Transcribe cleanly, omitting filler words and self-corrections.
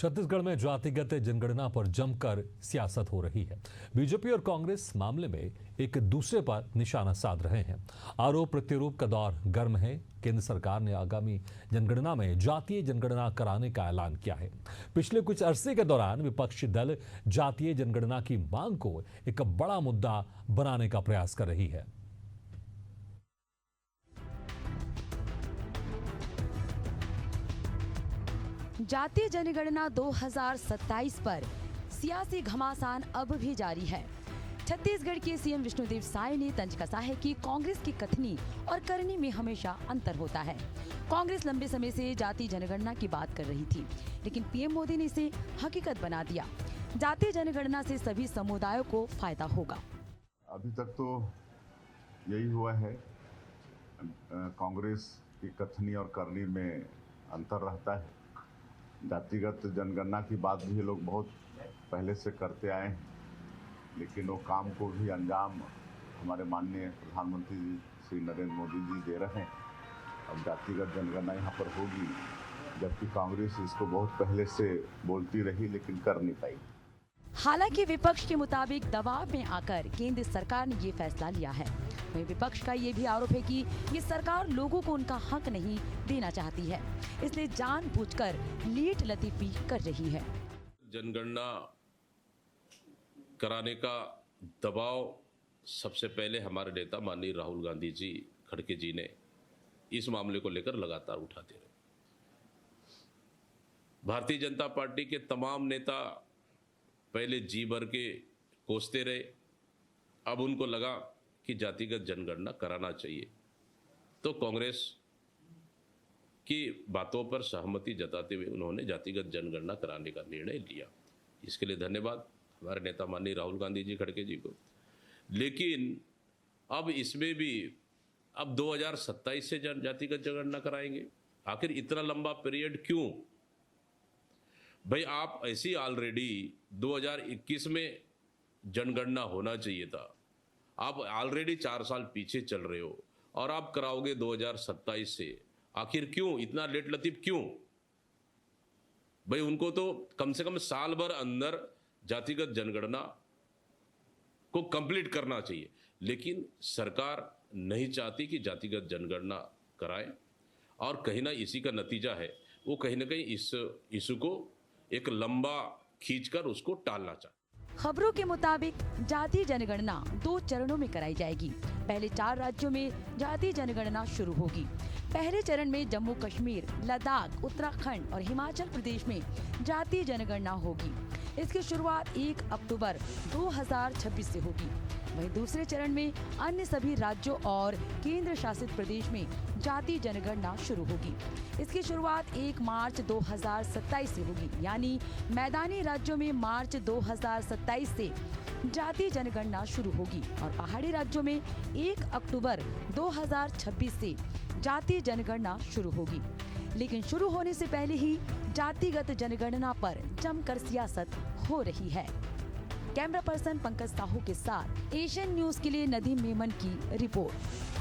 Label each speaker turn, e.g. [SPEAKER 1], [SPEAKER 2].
[SPEAKER 1] छत्तीसगढ़ में जातिगत जनगणना पर जमकर सियासत हो रही है। बीजेपी और कांग्रेस मामले में एक दूसरे पर निशाना साध रहे हैं। आरोप प्रत्यारोप का दौर गर्म है। केंद्र सरकार ने आगामी जनगणना में जातीय जनगणना कराने का ऐलान किया है। पिछले कुछ अरसे के दौरान विपक्षी दल जातीय जनगणना की मांग को एक बड़ा मुद्दा बनाने का प्रयास कर रही है।
[SPEAKER 2] जातीय जनगणना 2027 पर सियासी घमासान अब भी जारी है। छत्तीसगढ़ के सीएम विष्णुदेव साय ने तंज कसा है कि कांग्रेस की कथनी और करनी में हमेशा अंतर होता है। कांग्रेस लंबे समय से जातीय जनगणना की बात कर रही थी, लेकिन पीएम मोदी ने इसे हकीकत बना दिया। जातीय जनगणना से सभी समुदायों को फायदा होगा।
[SPEAKER 3] अभी तक तो यही हुआ है, कांग्रेस की कथनी और करनी में अंतर रहता है। जातिगत जनगणना की बात भी ये लोग बहुत पहले से करते आए हैं, लेकिन वो काम को भी अंजाम हमारे माननीय प्रधानमंत्री जी श्री नरेंद्र मोदी जी दे रहे हैं। अब जातिगत जनगणना यहाँ पर होगी, जबकि कांग्रेस इसको बहुत पहले से बोलती रही लेकिन कर नहीं पाई।
[SPEAKER 2] हालांकि विपक्ष के मुताबिक दबाव में आकर केंद्र सरकार ने ये फैसला लिया है। वहीं विपक्ष का ये भी आरोप है कि ये सरकार लोगों को उनका हक नहीं देना चाहती है, इसलिए जानबूझकर लीट लतीफी कर रही है।
[SPEAKER 4] जनगणना कराने का दबाव सबसे पहले हमारे नेता माननीय राहुल गांधी जी खड़गे जी ने इस मामले को लेकर लगातार उठाते रहे। भारतीय जनता पार्टी के तमाम नेता पहले जी भर के कोसते रहे, अब उनको लगा कि जातिगत जनगणना कराना चाहिए, तो कांग्रेस की बातों पर सहमति जताते हुए उन्होंने जातिगत जनगणना कराने का निर्णय लिया। इसके लिए धन्यवाद हमारे नेता माननीय राहुल गांधी जी खड़गे जी को। लेकिन अब इसमें भी अब 2027 से जातिगत जनगणना कराएंगे। आखिर इतना लंबा पीरियड क्यों? भाई, आप ऐसी ऑलरेडी 2021 में जनगणना होना चाहिए था। आप ऑलरेडी 4 साल पीछे चल रहे हो और आप कराओगे 2027 से। आखिर क्यों इतना लेट लतीफ क्यों? भाई, उनको तो कम से कम साल भर अंदर जातिगत जनगणना को कंप्लीट करना चाहिए, लेकिन सरकार नहीं चाहती कि जातिगत जनगणना कराए, और कहीं ना इसी का नतीजा है वो कहीं ना कहीं इस इशू को एक लंबा खींचकर उसको टालना चाहते।
[SPEAKER 2] खबरों के मुताबिक जातीय जनगणना 2 चरणों में कराई जाएगी। पहले 4 राज्यों में जातीय जनगणना शुरू होगी। पहले चरण में जम्मू कश्मीर, लद्दाख, उत्तराखंड और हिमाचल प्रदेश में जातीय जनगणना होगी। इसकी शुरुआत 1 अक्टूबर 2026 से होगी। वहीं दूसरे चरण में अन्य सभी राज्यों और केंद्र शासित प्रदेश में जातीय जनगणना शुरू होगी। इसकी शुरुआत 1 मार्च 2027 से होगी, यानी मैदानी राज्यों में मार्च 2027 से जातीय जनगणना शुरू होगी और पहाड़ी राज्यों में 1 अक्टूबर 2026 से जातीय जनगणना शुरू होगी। लेकिन शुरू होने से पहले ही जातिगत जनगणना पर जमकर सियासत हो रही है। कैमरा पर्सन पंकज साहू के साथ एशियन न्यूज के लिए नदीम मेमन की रिपोर्ट।